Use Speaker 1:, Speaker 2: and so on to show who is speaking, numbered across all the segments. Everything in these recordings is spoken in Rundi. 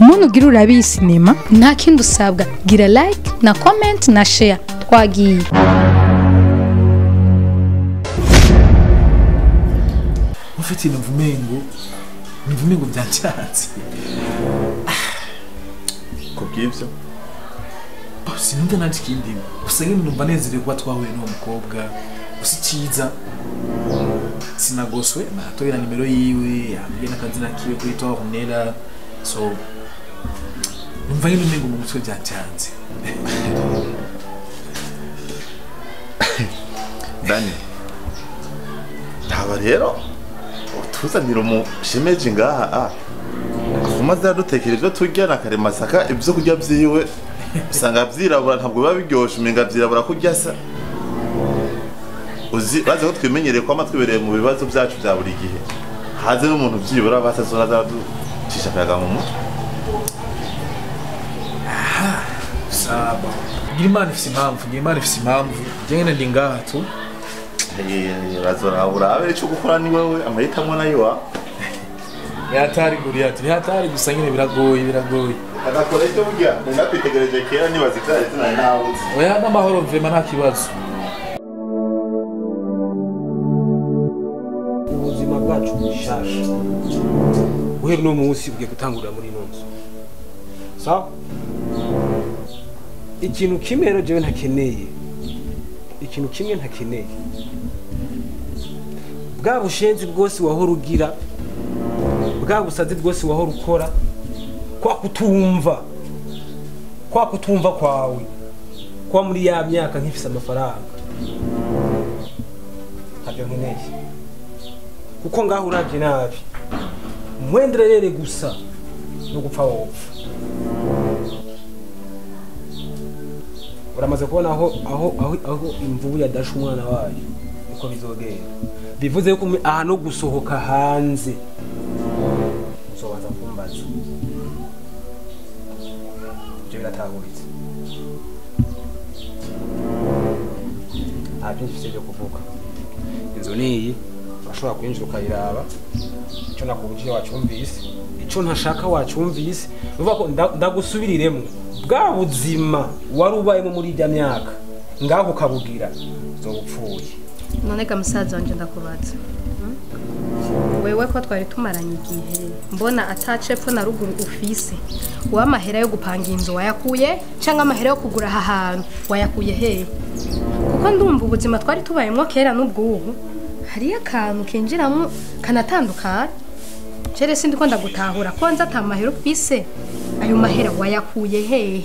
Speaker 1: umuntu ugira urabiye sinema nta kindi usabwa gira like na comment na share twagiye
Speaker 2: ufite imvumengo byacyatse
Speaker 3: kubwibyo
Speaker 2: sinumva nanje kindi gusa nyine numva nezerewe kuba twahuye n'uwo mukobwa gusa iciza sinagoswe natoye na nimero yiwe yambwiye n'akazina kiwe kuri turondero so numva nyine umengo mu mutwe byacyanze
Speaker 3: Dany ntaba rero utuzanira umushimeje ngaha umaze yadutekera ibyo turya na karemasaka ibyo kurya byiwe usanga byirabura ntabwo biba biryoshe umenga byirabura kurya sa uzi baze ko twimenyereye ko amatwi bereye mu bibazo byacu bya buri gihe haze n'umuntu byibura batazona zaducisha akayaga mu mutwe
Speaker 2: saba Imana ifise impamvu jengene ndi ngaha tu
Speaker 3: razorabura abe cyo gukora ni wewe amahitamo nayo wa
Speaker 2: yatari gusa nyine biragoye
Speaker 3: agakora icyo burya ndakwitegereje kera nibaza ibyari tunari nawe
Speaker 2: oya n'amahoro mvema nta kibazo
Speaker 4: ubuzima bwacu bushasha uhera no munsi ugiye gutangurira muri nonzo sawa ikintu kimwe rero jewe ntakeneye bwa bushenzi bwose wahora ugira bwa busazi bwose wahora ukora kwa kutumva kwawe kwa muri ya myaka nkifise amafaranga ntabyo nkeneye kuko ngaho uravye nabi mwenderere gusa no gupfa wopfa uramaze kubona aho imvubu yadasha umwana wayo uko bizogera bivuze ko aha no gusohoka hanze uzobanza kumbaza je biratahuritse byinshi byo kuvuga inzu niyi bashobora kwinjira ukayiraba icyo nakubujije wacumvise icyo ntashaka wacumvise uvuga ko ndagusubiriremo bwa buzima wari ubayemo muri ijya myaka ngaho ukabugira uzobupfuye
Speaker 1: none ga musaza wanje ndakubaza wewe ko twari tumaranye igihe mbona atacepfo na ruguru ufise wamahera yo gupanga inzu wayakuye cyangwa amahera yo kugura aha hantu wayakuye he kuko ndumva ubuzima twari tubayemo kera n'ubwubu hari akantu kinjiramo kanatandukanye cere sindi ko ndagutahura ko nza atamahera ufise ayo mahera wayakuye he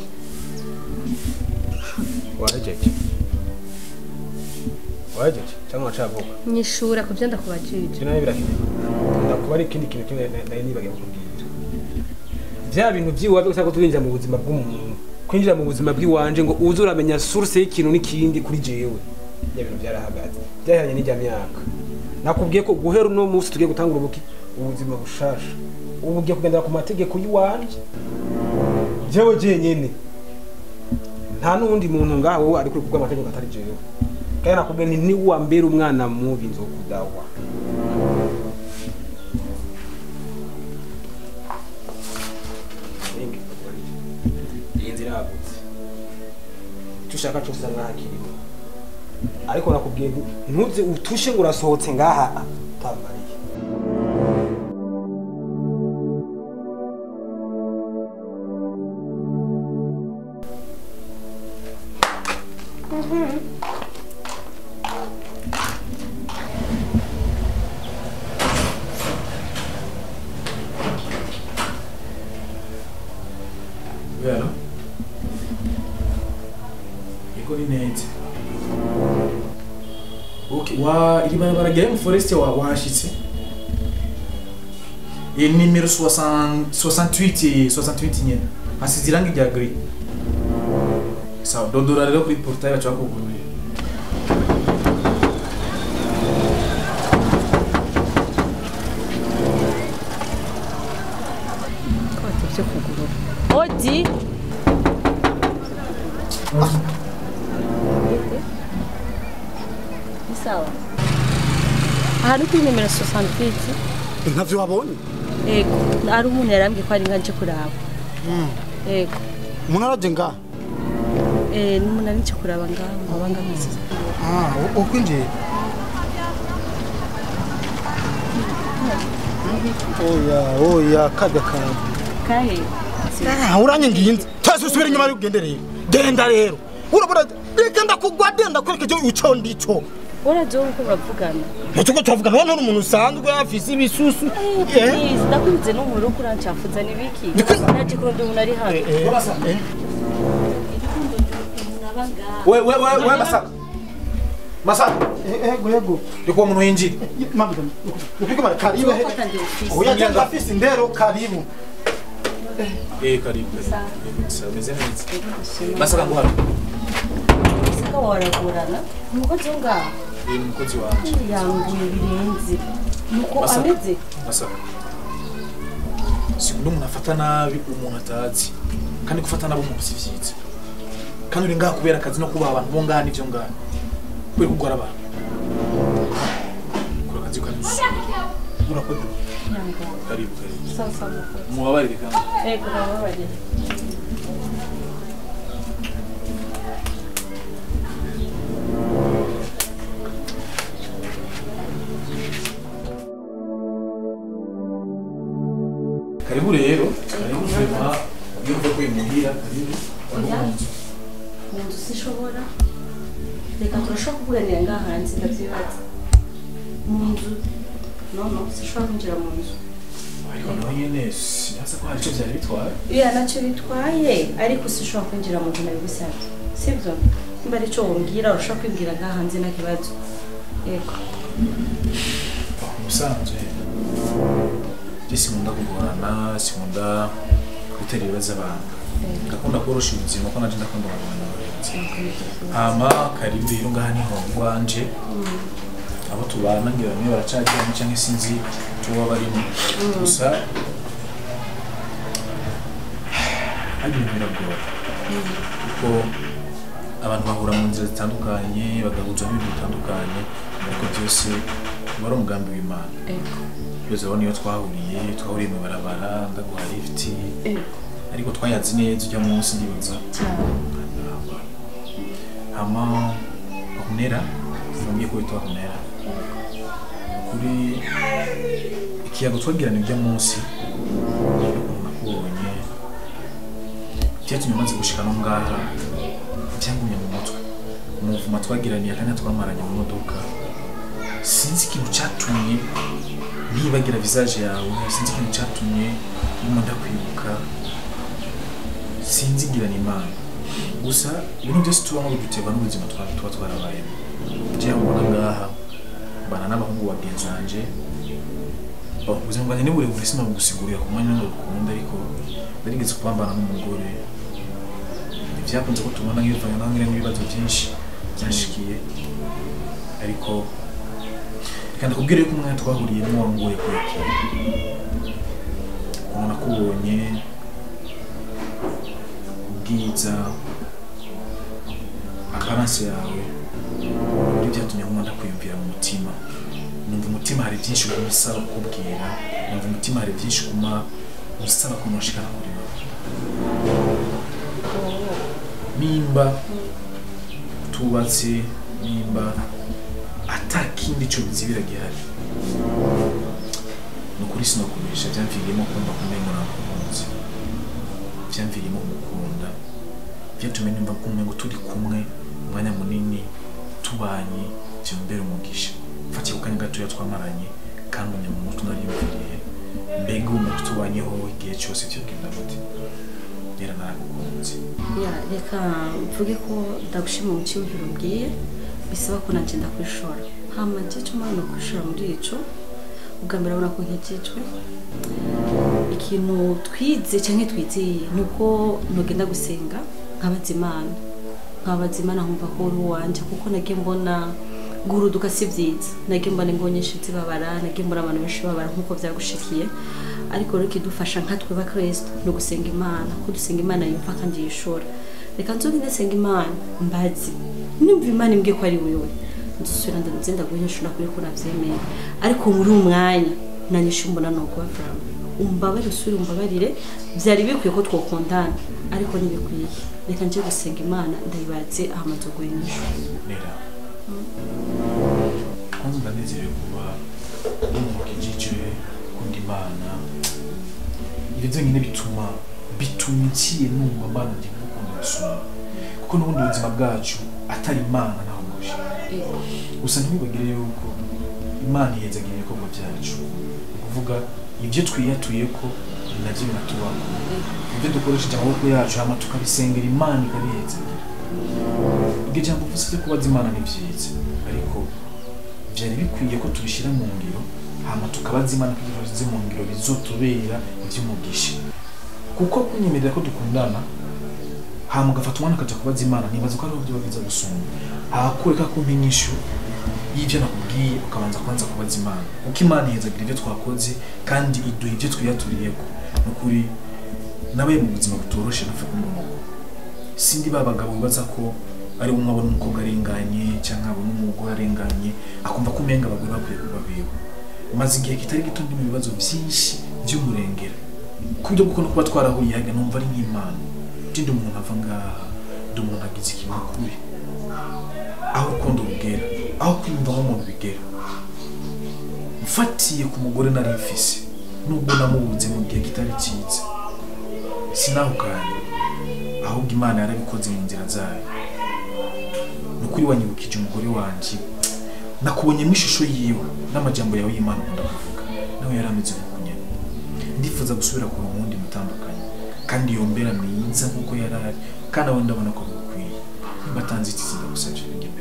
Speaker 4: wajeje cyangwa wacavuga
Speaker 1: nyishura kubyo ndakubajije
Speaker 4: cyane birahinduka ndakuba ari ikindi kintu kimwe nayo nibagiye kukubwira bya bintu byiwe byose ko twinjira mu buzima bw'umuntu kwinjira mu buzima bw'iwanje ngo uze uramenya source y'ikintu n'ikindi kuri jewe bya bintu byarahagaze byahanye n'ijya myaka nakubwiye ko guhera no munsi tugiye gutangura ubuzima bushasha ubu ugiye kugendera ku mategeko y'iwanje jewe jenyene nta n'undi muntu ngaho ari kuri kubwa amategeko atari jewe kandi nakubwiye nti ni wa mbere umwana mubi nzokudawa inzira yagutse tushaka cyose nkakirimo ariko nakubwiye ntuze utushe ngo urasohotse ngaha tamariye
Speaker 2: Vero? Iko ni neti. Okay, iri barabara game forest washitse. Iyi numero 68 nyene. Asizirangi rya gris. Sawa, dodora rero kuri portail yacu akuguruye.
Speaker 5: Odi. Sawa. Hari kuri numero 68.
Speaker 6: Ntavyo wabonye?
Speaker 5: Ego, ari umuntu yarambye ko ari nganje kuraba. Yego.
Speaker 6: Umuntu araje nga?
Speaker 5: N'umuntu ari cyo kuraba ngaho abanga misi.
Speaker 6: Ukwinjiye? Oya kada kandi.
Speaker 5: Kahe.
Speaker 6: Uranye nginze. Tase usubira inyuma ari ugendereye. Denda rero. Urabura reka ndakugwa denda kwerekeje uco ndico.
Speaker 5: Uraje uko bavugana.
Speaker 6: Nacyo tuvugana none umuntu usanzwe afise ibisusu.
Speaker 5: Ndakunze no mu ruko urancafuza nibiki. Naje kuronda umuntu ari hano.
Speaker 2: We Masaka. Masaka.
Speaker 6: Yego.
Speaker 2: Ndiko umuntu yinjira.
Speaker 6: Mabida. Upige mara karibu. Oya janga afise indero karibu.
Speaker 2: Karibu. Meze neza. Masaka ngo hano.
Speaker 5: Masaka waragurana. Umukozi ngaho.
Speaker 2: Umukozi wanje.
Speaker 5: Yanguye birenze. Nuko ameze.
Speaker 2: Masaka. Sikundo umuntu afata nabi umuntu atazi. Kandi gufata nabi umuntu sivyiza. Kandi uri ngaha kubera akazi no kuba abantu bo ngaha n'ivyo ngaha. Kwe kugora abantu. Kura akazi kanusu. Murakoze. Karibu.
Speaker 5: Sawa.
Speaker 2: Mubabarire kandi.
Speaker 5: Yego mubabarire.
Speaker 2: Karibu rero. Karibu vema. Yumva ko imuhira karibu.
Speaker 5: Munzu sishobora. Reka turashobora kuvuganira ngaha hanze ndavyibaza. Munzu. No, sishobora kwinjira mu nzu.
Speaker 2: Ariko nawe nyene sinasa ko hari icyo byari bitwaye.
Speaker 5: Nacyo bitwaye, ariko sishobora kwinjira mu nzu nabigusabye. Sibyo? Nimba ari cyo wombwira urashobora kwibwira ngaha hanze nta kibazo. Yego.
Speaker 2: Musanze. Sinkunda kugorana, sinkunda gutera ibibazo abantu. Ndakunda korosha ubuzima ko naje ndakunda abantu barenze. Hama karibu rero ngaha niho rwanje. Abo tubana ngira bamwe baracagira cyangwa sinzi tuba barimo. Gusa ari biragora. Kuko abantu bahura mu nzira zitandukanye, bagahuza n'ibintu bitandukanye, ariko byose bari umugambi w'Imana. Byose aho niyo twahuriye mu barabara ndaguha lift. Ariko twayazi neza ujya munsi ndibaza. Hama Hunera, ngiye ko bitwa Hunera. Kuri ikiyago twagirana ujya munsi. Nakubonye. Cyatumye maze gushika no ngaha. Cyangumye mu mutwe. Umuvuma twagiraniye kandi twamaranye mu modoka. Sinzi ikintu cyatumye nibagira visage yawe, sinzi ikintu cyatumye umuntu akwibuka. Sinzi girana Imana. Gusa ibintu byose tubamo biduterwa n'ubuzima tuba twarabayemo. Njya mbona ngaha bana n'abahungu bagenzanje. Ubuzima bwanjye ni burebure sinabugusigurira ku mwanya ngo gukunda, ariko narigeze kubambana n'umugore. Byakunze ko tubona nk'ibivanye naho n'ibibazo byinshi byashikiye, ariko kandi kubwira yuko umwana twahuriyemo wangoye kwakira. Umuntu nakubonye ubwiza akaranse yawe muri byatumye umwana kwiyumvira mu mutima. Numva umutima hari byinshi umusaba kubwira, numva umutima hari byinshi umusaba kumushikana kuri wowe. Nimba tubatse, nimba atakindi cyo bizibira gihari, nukuri sinakumisha byamviriyemo kumva kumenga nakunze, byamviriyemo kumukunda, byatumye numva kumwe ngo turi kumwe umwanya munini tubanye cyumbera umugisha. Fatiye ukanya gatoya twamaranye kandi umuntu tunariyumviriye, mbega umuntu tubanyeho igihe cyose cyogenda gute. Nera naragukunze.
Speaker 5: Reka mvuge ko ndagushima mu cyumviro mbwiye, bisaba ko nanje ndakwishora. Hama cyo mwana kwishora muri ico ugambira abona ko nkekicwe. Ikintu twize cyangwa twizeye nuko nogenda gusenga nkabaza Imana nkumva ko uri wanje, kuko nagiye mbona guruduka si byiza. Nagiye mbona ingonyeshe zibabara, nagiye mbona abantu benshi babara nkuko byagushikiye. Ariko rero kidufasha nkatwe ba Kristo no gusenga Imana, ko dusenga Imana yumva kandi yishora. Reka nzogende senga Imana mbazi nimba Imana imbwiye ko ari wewe, nzusubira ndagenda guhesha nakuri ko navyemeye. Ariko muri umwanya nanyisha mbona no kuba from umbabarire usubire umbabarire byari bikwiye ko twokondana ariko ntibikwiye reka nje gusenga Imana ndayibatse ahamaze guhinyisha
Speaker 2: nera kwanza ndanezerewe kuba mu kugiciro kundi Imana ibyo nyine bitumikiye numva Imana ndi gukunda gusoma kuko n'ubundi ubuzima bwacu atari Imana naho ngusha gusa ntibagire yuko Imana yezagira ibikorwa byacu kuvuga ibyo twiyatuye ko navyo natubako ibyo dukoresha amaboko yacu hama tukabisengera Imana ikabihezagira ibyo jambo vuze kubaza Imana ni byiza ariko byari bikwiye ko tubishira mu ngiro hama tukabaza Imana kugira ngo mu ngiro bizotubera iby'umugisha kuko kunyemerera ko dukundana hama ugafata umwana akaja kubaza Imana nibaza ko ari byo bagiza gusumba akureka kumpinyisho y'ibyo nakubwiye ukabanza kwanza kubaza Imana uko Imana yezagira ibyo twakoze kandi iduha ibyo twiyaturiyeko nukuri nabaye mu buzima butoroshe nafe kumurongo sindi babagabo bibaza ko ari umwe abona umukobwa arenganye cyangwa abona umugore arenganye akumva ko umenga abagore bakwiye kuba biwe maze igihe kitari gito ndi mu bibazo byinshi by'umurengera kubyo guko kuba twarahuriye haga numva ari nk'Imana ndi umuntu ava ngaha ndi umuntu agize ikintu aho kondo rugera aho kwimva nk'umuntu bigera mfatiye ku mugore nari mfise nubwo namubuze mu gihe kitari cyiza sinahukanye ahubwo Imana yarabikoze mu nzira zayo nukuri wanyibukije umugore wanje nakubonyemo ishusho yiwe n'amajambo yawe y'Imana nkunda kuvuga nawe yarameze kukunyana ndifuza gusubira ku rundi mutandukanye kandi yombera mwiza nkuko yarari kandi aho ndabona ko bikwiye batanze ikizinda gusabye imbere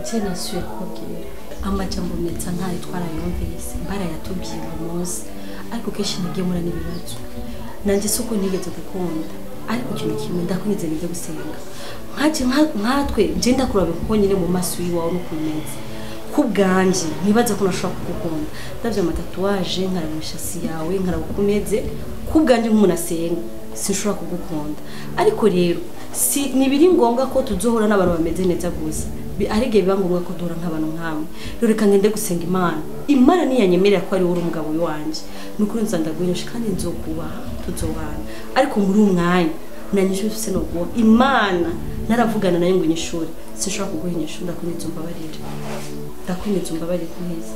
Speaker 5: je nasuye kubwira amajambo meza ntayo twarayumvise barayatubwiye umunsi ariko kenshi nagemura n'ibibazo nanje soko nigeze gukunda ariko ikintu kimwe ndakwinze nje gusenga nkatwe je ndakurabe kuko nyine mu maso yiwawe no kumeza kubganje nibaza ko nashaka kugukunda ndavye amatatuwaje nkarabishasi yawe nkarabukumeze kubganje nk'umuntu asenga sinshobora kugukunda ariko rero si nibiri ngombwa ko tuzohora n'abantu bameze neza gusa arige biba ngombwa ko duhora nk'abantu nkamwe rero reka ngende gusenga Imana niyanyemerera ko ari uri umugabo wanje nukuri nzandagwirisha kandi nzokubaha tuzobana ariko muri umwanya nanyisho se no go Imana naravugana nayo ngo nyishuri sinshobora kuguhinyisha ndakwinitse umbabarire kumeza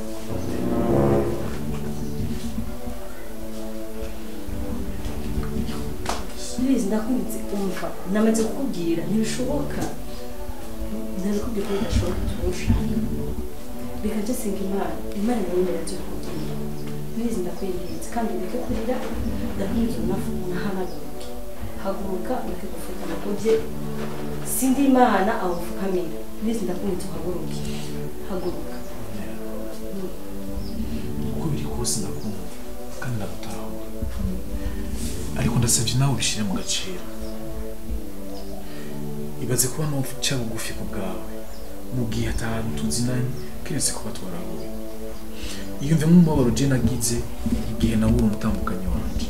Speaker 5: Please ndakwinitse umva namaze kukubwira ntibishoboka ndakubwira ko ndashobora kugushaka reka je senga Imana yemera cyo kugenda please ndakwinitse kandi reka kurira ndakwinitse unafuna haguruka reka gufata nakobye sindi Imana Afukamiye please ndakwinitse haguruka
Speaker 2: uko biri kose ndakumva kandi ndagutahura ariko ndasabye nawe ubishire mu gaciro ibaze kuba no cya bugufi ku bwawe mu gihe atanu tuzinanye kiretse kuba twarahuye iyumve nk'umubabaro je nagize igihe nabura umutandukanye wanje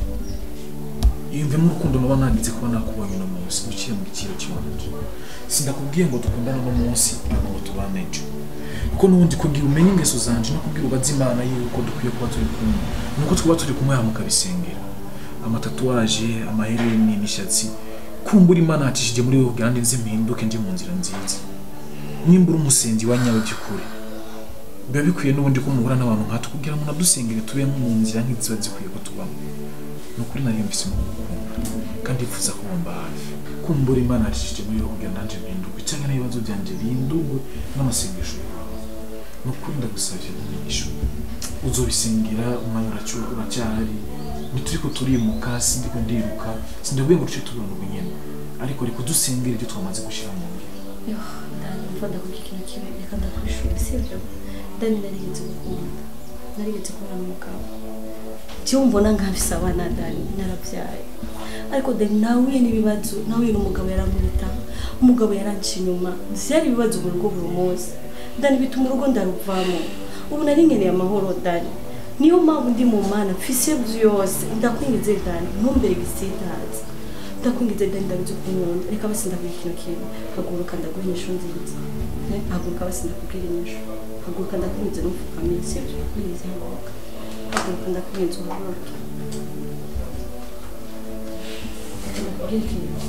Speaker 2: iyumve nk'urukundo naba nagize kuba nakubonye no munsi guciye mu giciro cy'wanje sindakubwiye ngo dukundana no munsi ngo tubanejo kuko nubundi kugira umenye ingeso zanje no kubwira ubaza Imana yuko dukwiye kuba turi kumwe nuko twaba turi kumwe hamukabisengera amatatuwaje amahereni n'ishatsi kumbura Imana hatishije muri wowe kandi nze mpinduke nje mu nzira nziza nimbura umusenzi wanyawe by'ukuri biba bikwiye n'ubundi ko muhura n'abantu nkatu kugira ngo nadusengere tube mu nzira nk'iziba zikwiye ko tubamo nukuri nari mbise mu gukunda kandi ifuza kubomba hafi kumbura Imana hatishije muri wowe kugira nanje mpinduke cyangwa n'ibibazo byanje bindugwe n'amasengesho yawe nukuri ndagusabye n'imigisho uzobisengera umwanya uracyari nituriko turimuka sindiko ndiruka sindabwiye ngo duce tubona ubunyene ariko riko dusengera ibyo twamaze gushira mu ngiro
Speaker 5: Dany mfanda ku kintu kimwe reka ndakwishura sivyo Dany narigeze kubona umugabo cyumva nangafisa abana Dany narabyaye ariko Dany nawe n'ibibazo nawe n'umugabo yaramurita umugabo yaranci inyuma byari ibibazo mu rugo buri munsi Dany bituma urugo ndaruvamo ubu nari nkeneye amahoro Dany niyo mpamvu ndi mu Mana mfise byose ndakwingize Dany ntumbere gisitazi ndakwingize Dany ndabizo kunkunda reka basi ndabwira ikintu kimwe haguruka ndaguhinyisha nziza haguruka basi ndakubwira inyisho haguruka ndakwingize n'Afukamiye sibyo please haguruka ndakwingize uhaguruke ndakubwira ikintu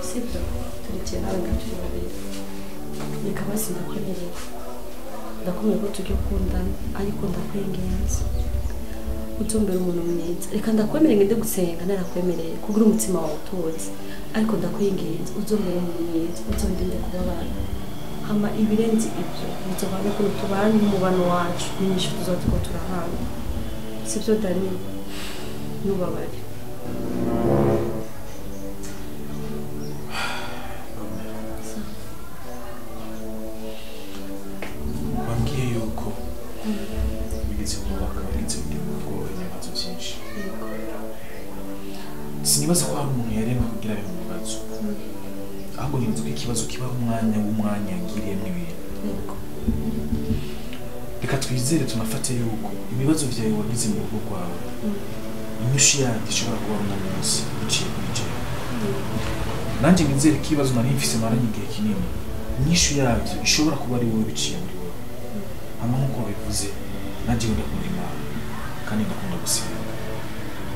Speaker 5: sibyo turikiye nawe gaturi babiri reka basi ndakomereye ko tujya gukundana ariko ndakwingenza utumbera umuntu mwiza reka ndakwemereye ngende gusenga narakwemereye kugira umutima wawe utuje ariko ndakwingenza uzombere umuntu mwiza uzondinde kubabana hama ibirenze ibyo bizovana ko tubanye umubano wacu n'inyishu tuzotuko turahana sibyo Dany nubabare
Speaker 2: wambwiye yuko bigeze kubaka bigeze kugira ubwo ibibazo byinshi sinibaza ko hari umuntu yaremwe kugira bimwe mu bibazo ahubwo nibaza ko ikibazo kiba umwanya yagiriyemo ibintu reka twizere tunafate yuko ibibazo byawe wagize mu rugo rwawe inyishu yandi ishobora kuba uno munsi uciye kuri jewe nanjye nizere ko ibibazo nari mfise maranye igihe kinini inyishu yabyo ishobora kuba ari wowe biciye muri wowe hama nk'uko wabivuze nanjye ndakunda Imana kandi ndakunda gusenga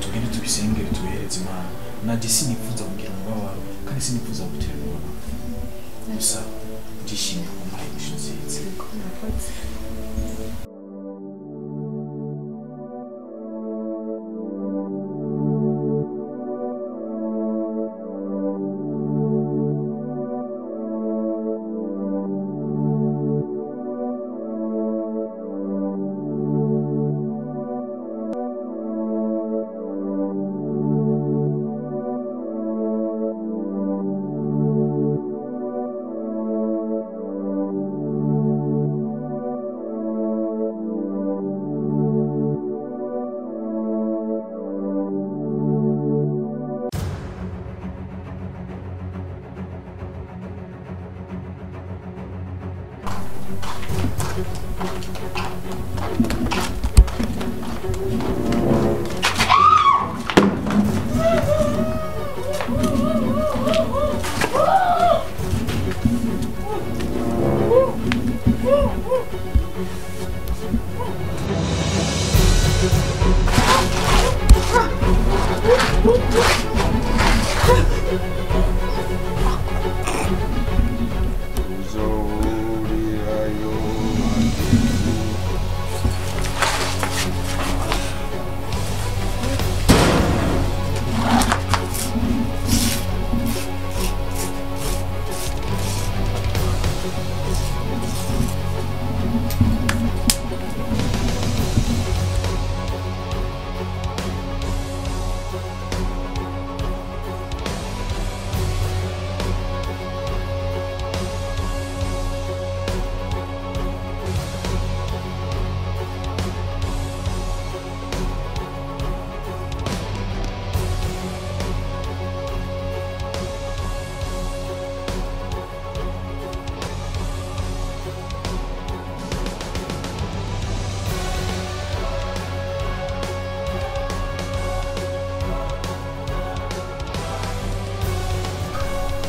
Speaker 2: tugende tubisengere tubihereze Imana nanjye sinifuza kugira umubabaro kandi sinifuza gutera umubabaro gusa ndishimye ku mahirwe nziza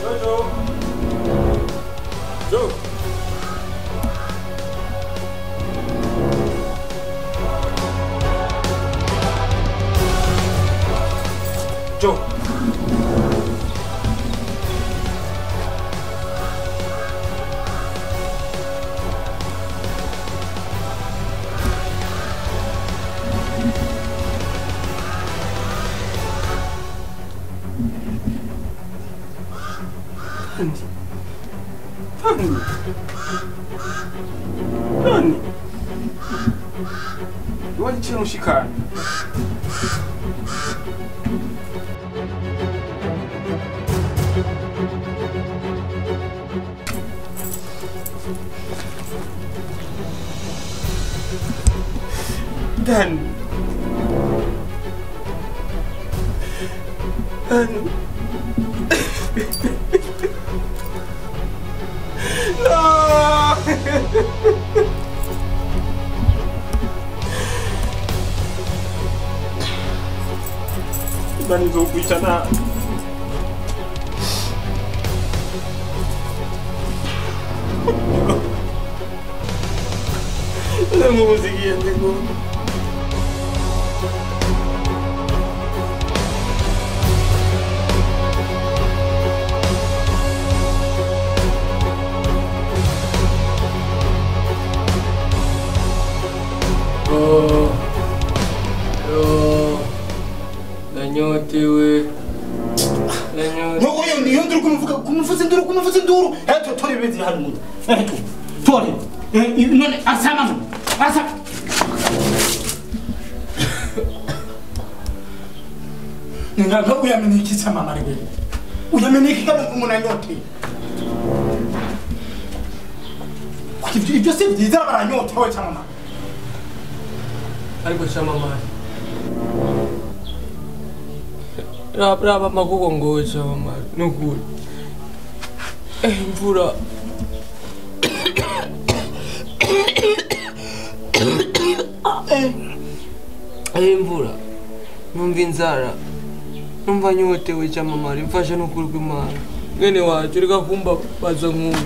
Speaker 4: Jojo. Jojo. Dany. Walichira mushikana. Dany. Dany. No! Dany zokwichana. Lemu zigiye ndiko.
Speaker 7: nanyotewe
Speaker 6: no oyo niyo nduru kumuvuza induru eto tori bezi hano mundo eto tori none asama Nga uyameniki sama mari wewe. Uyameniki kama umuntu anyote. Ibyo se byiza baranyote we sama mari.
Speaker 7: ariko sama mari raba makuko ngowe sama mari nukuri imvura imvura numva inzara numva nyotewe cyama mari mfasha nukuri kw'Imana mwene wacu reka kumba baza nk'ubu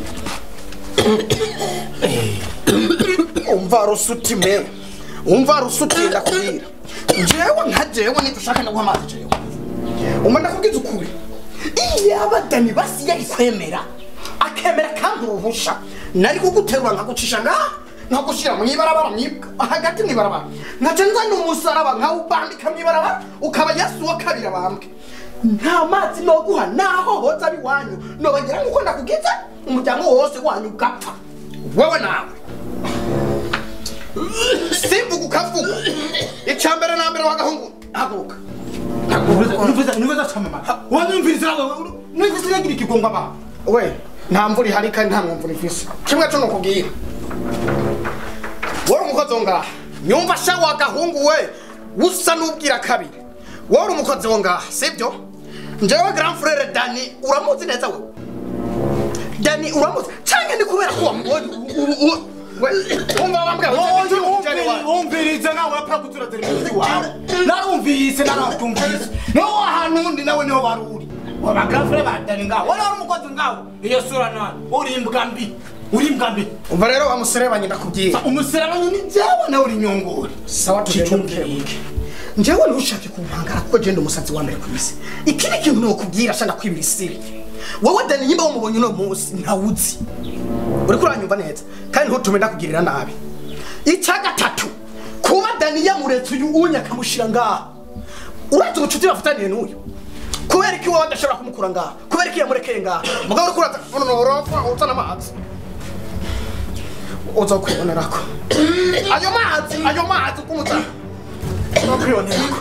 Speaker 6: umva rusuti ndakubwira jewe nkajewe nitushaka ndaguha amazi jewe ndakubwiza ukuri iyo abadani basi yari kwemera akemera kandi uruhusha nari kuguterura nkagucisha nkagushira mu ibarabara hagati mw'ibarabara nkaca nzana umusaraba nkawubandika mw'ibarabara ukaba Yesu wa kabiri abambwe nta mazi noguha naho hoza biwanyu nobagira nguko ndakugize umuryango wose wanyu ugapfa wewe nawe simvuga ukavuga icyambere nambere wagahungu haguruka nuvuza chamama wanyumviriza nuvuza yagira ikigongwa ba we nta mvura ihari kandi nta mwumvura ifise kimwe cyo nokubwira wari umukozi ngaha nyumva sha wagahungu we usa n'ubwira kabiri wari umukozi ngaha sibyo njewe grand frère Dany uramuzi neza we Dany uramuzi cyane ni kubera ko wamubonye umva wambwa umviriza nawe apakutira televiziyo wawe narumvise naratumvise no ahantu ndi nawe niho baruri waba grand frère ba Dany ngaho wari umukozi ngaho iyo sura nawe uri imbwa mbi umva rero bamuserebanye ndakubwira umuserebanye ni jewe nawe uri nyongori sawa tujye njewe ntushake kumpangara kuko genda umusatsi wa mbere ku isi ikindi kintu nokubwira sha ndakwibira isiri wowe Dany nyimba wamubonye no munsi ntawuzi uri kuranyumva neza kandi ntutume ndakugirira nabi icyaga tatu kuba Dany yamuretse uyu unya kamushira ngaha uraza ubucuti bafitaniye n'uyu kubera iki wowe adashobora kumukura ngaha kubera iki yamurekeye ngaha mugabo uri kuraza urofa utana amazi uza kwibonerako ayo mazi kumutana no kwibonerako